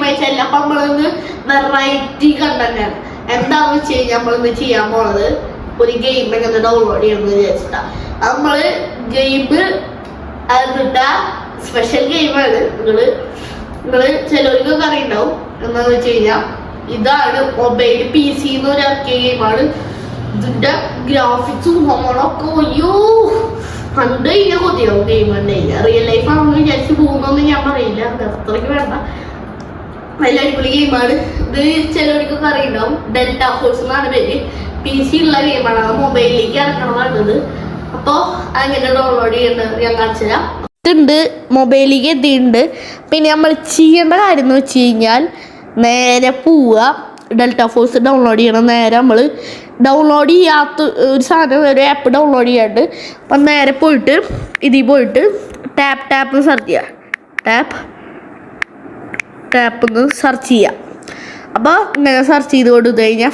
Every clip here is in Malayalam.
വെച്ചാൽ അപ്പൊ നമ്മളിന്ന് വെറൈറ്റി കണ്ടന്റാണ്. എന്താണെന്ന് വെച്ച് കഴിഞ്ഞാൽ നമ്മളിന്ന് ചെയ്യാൻ പോണത് ഒരു ഗെയിം എങ്ങനെ ഡൗൺലോഡ് ചെയ്യണമെന്ന് വിചാരിച്ചിട്ടാ. നമ്മള് ഗെയിം അതിട്ട സ്പെഷ്യൽ ഗെയിമാണ്. നിങ്ങള് ചിലവർക്കൊക്കെ അറിയുണ്ടാവും. എന്താന്ന് വെച്ച് കഴിഞ്ഞാൽ ഇതാണ് മൊബൈൽ PC എന്നൊരു ഇറക്കിയ ഗെയിമാണ്. ഇതിന്റെ ഗ്രാഫിക്സും ഹോമൊക്കെ അയ്യോ കണ്ടു കഴിഞ്ഞാൽ കൊതിയാവും. ഗെയിം കണ്ടു കഴിഞ്ഞാൽ റിയൽ ലൈഫ് ആണെന്ന് വിചാരിച്ച് പോകുന്നൊന്നും ഞാൻ പറയില്ല, അത്രയ്ക്ക് വേണ്ട. നല്ല അടിപൊളി ഗെയിമാണ് ഇത്. ചിലവർക്കൊക്കെ അറിയുണ്ടാവും. ഡെൽറ്റ ഫോഴ്സ് എന്നാണ് പേര്. PC ഉള്ള ഗെയിമാണ്. അത് മൊബൈലിലേക്ക് ഇറക്കണമാണത്. അപ്പോൾ അങ്ങനെ ഡൗൺലോഡ് ചെയ്യേണ്ടത് ഞാൻ കാണിച്ചുതരാം. ഇതുണ്ട്, മൊബൈലിലേക്ക് എത്തിയിട്ടുണ്ട്. പിന്നെ നമ്മൾ ചെയ്യേണ്ട കാര്യം എന്ന് വെച്ച് കഴിഞ്ഞാൽ നേരെ പോവുക, ഡെൽറ്റ ഫോഴ്സ് ഡൗൺലോഡ് ചെയ്യണം. നേരെ നമ്മൾ ഡൗൺലോഡ് ചെയ്യാത്ത ഒരു സാധനം, ഒരു ആപ്പ് ഡൗൺലോഡ് ചെയ്യാണ്ട് അപ്പം നേരെ പോയിട്ട് ഇതിൽ പോയിട്ട് ടാപ്പ് സെർച്ച് ചെയ്യുക. ടാപ്പ് സെർച്ച് ചെയ്യുക. അപ്പോൾ ഇങ്ങനെ സെർച്ച് ചെയ്ത് കൊടുത്തു കഴിഞ്ഞാൽ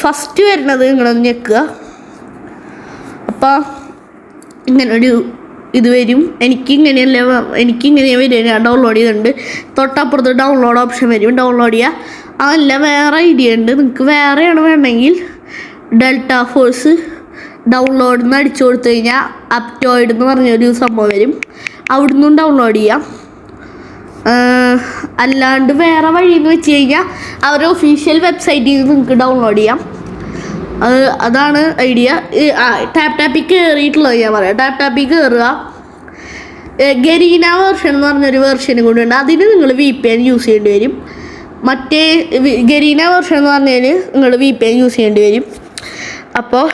ഫസ്റ്റ് വരുന്നത് നിങ്ങളൊന്ന് ഞെക്കുക. അപ്പോൾ ഇങ്ങനൊരു ഇത് വരും. എനിക്കിങ്ങനെ വരും. ഞാൻ ഡൗൺലോഡ് ചെയ്തിട്ടുണ്ട്. തൊട്ടപ്പുറത്ത് ഡൗൺലോഡ് ഓപ്ഷൻ വരും. ഡൗൺലോഡ് ചെയ്യുക. അതല്ല, വേറെ ഐഡിയ ഉണ്ട്. നിങ്ങൾക്ക് വേറെയാണ് വേണമെങ്കിൽ ഡെൽറ്റ ഫോഴ്സ് ഡൗൺലോഡ് എന്ന് അടിച്ചു കൊടുത്തു കഴിഞ്ഞാൽ അപ്റ്റോയിഡ് എന്ന് പറഞ്ഞൊരു സംഭവം വരും. അവിടെ നിന്നും ഡൗൺലോഡ് ചെയ്യാം. അല്ലാണ്ട് വേറെ വഴി എന്ന് വെച്ച് കഴിഞ്ഞാൽ അവരുടെ ഒഫീഷ്യൽ വെബ്സൈറ്റിൽ നിന്ന് നിങ്ങൾക്ക് ഡൗൺലോഡ് ചെയ്യാം. അതാണ് ഐഡിയ. ടാപ്പിൽ കയറിയിട്ടുള്ളത് ഞാൻ പറയാം. ടാപ്പിൽ കയറുക. ഗരീന വേർഷൻ എന്ന് പറഞ്ഞൊരു വേർഷനും കൂടി ഉണ്ട്. അതിന് നിങ്ങൾ VPN യൂസ് ചെയ്യേണ്ടി വരും. മറ്റേ ഗരീന വേർഷൻ എന്ന് പറഞ്ഞതിന് നിങ്ങൾ VPN യൂസ് ചെയ്യേണ്ടി വരും. അപ്പോൾ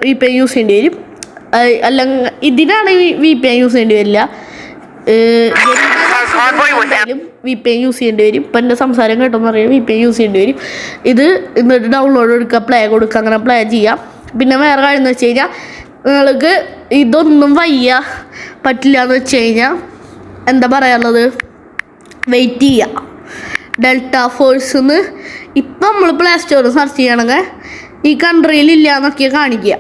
VPN യൂസ് ചെയ്യേണ്ടി വരും. അല്ലെങ്കിൽ ഇതിനാണ് VPN യൂസ് ചെയ്യേണ്ടി വരില്ല. VPN യൂസ് ചെയ്യേണ്ടി വരും. ഇപ്പം എൻ്റെ സംസാരം കേട്ടോന്ന് അറിയാം. VPN യൂസ് ചെയ്യേണ്ടി വരും. ഇത് എന്നിട്ട് ഡൗൺലോഡ് കൊടുക്കുക, പ്ലേ കൊടുക്കുക, അങ്ങനെ പ്ലേ ചെയ്യാം. പിന്നെ വേറെ കാര്യം എന്ന് വെച്ച് കഴിഞ്ഞാൽ നിങ്ങൾക്ക് ഇതൊന്നും പറ്റില്ല എന്ന് വെച്ച് കഴിഞ്ഞാൽ എന്താ പറയാനുള്ളത്, വെയിറ്റ് ചെയ്യുക. ഡെൽറ്റ ഫോഴ്സ് ഇപ്പം നമ്മൾ പ്ലേ സ്റ്റോറിൽ സെർച്ച് ചെയ്യണമെങ്കിൽ ഈ കൺട്രിയിലില്ല എന്നൊക്കെ കാണിക്കുക.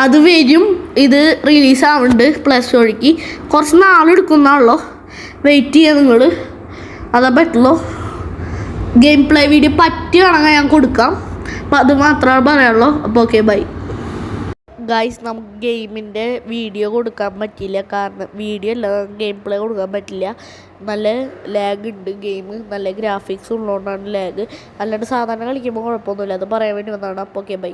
അത് വരും. ഇത് റിലീസ് ആവുന്നുണ്ട് പ്ലേ സ്റ്റോറിലേക്ക്. കുറച്ച് നാളെടുക്കുന്നുള്ളൂ. വെയിറ്റ് ചെയ്യുക നിങ്ങൾ. അതാ പറ്റുള്ളൂ. ഗെയിം പ്ലേ വീഡിയോ പറ്റുകയാണെങ്കിൽ ഞാൻ കൊടുക്കാം. അപ്പോൾ അത് മാത്രമേ പറയാനുള്ളൂ. അപ്പോൾ ഓക്കെ, ബൈ ഗൈസ്. നമുക്ക് ഗെയിമിൻ്റെ വീഡിയോ കൊടുക്കാൻ പറ്റില്ല. കാരണം വീഡിയോ അല്ല, ഗെയിം പ്ലേ കൊടുക്കാൻ പറ്റില്ല. നല്ല ലാഗ് ഉണ്ട്. ഗെയിം നല്ല ഗ്രാഫിക്സ് ഉള്ളതുകൊണ്ടാണ് ലാഗ്. അല്ലാണ്ട് സാധാരണ കളിക്കുമ്പോൾ കുഴപ്പമൊന്നുമില്ല. അത് പറയാൻ വേണ്ടി വന്നതാണ്. അപ്പോൾ ഓക്കെ, ബൈ.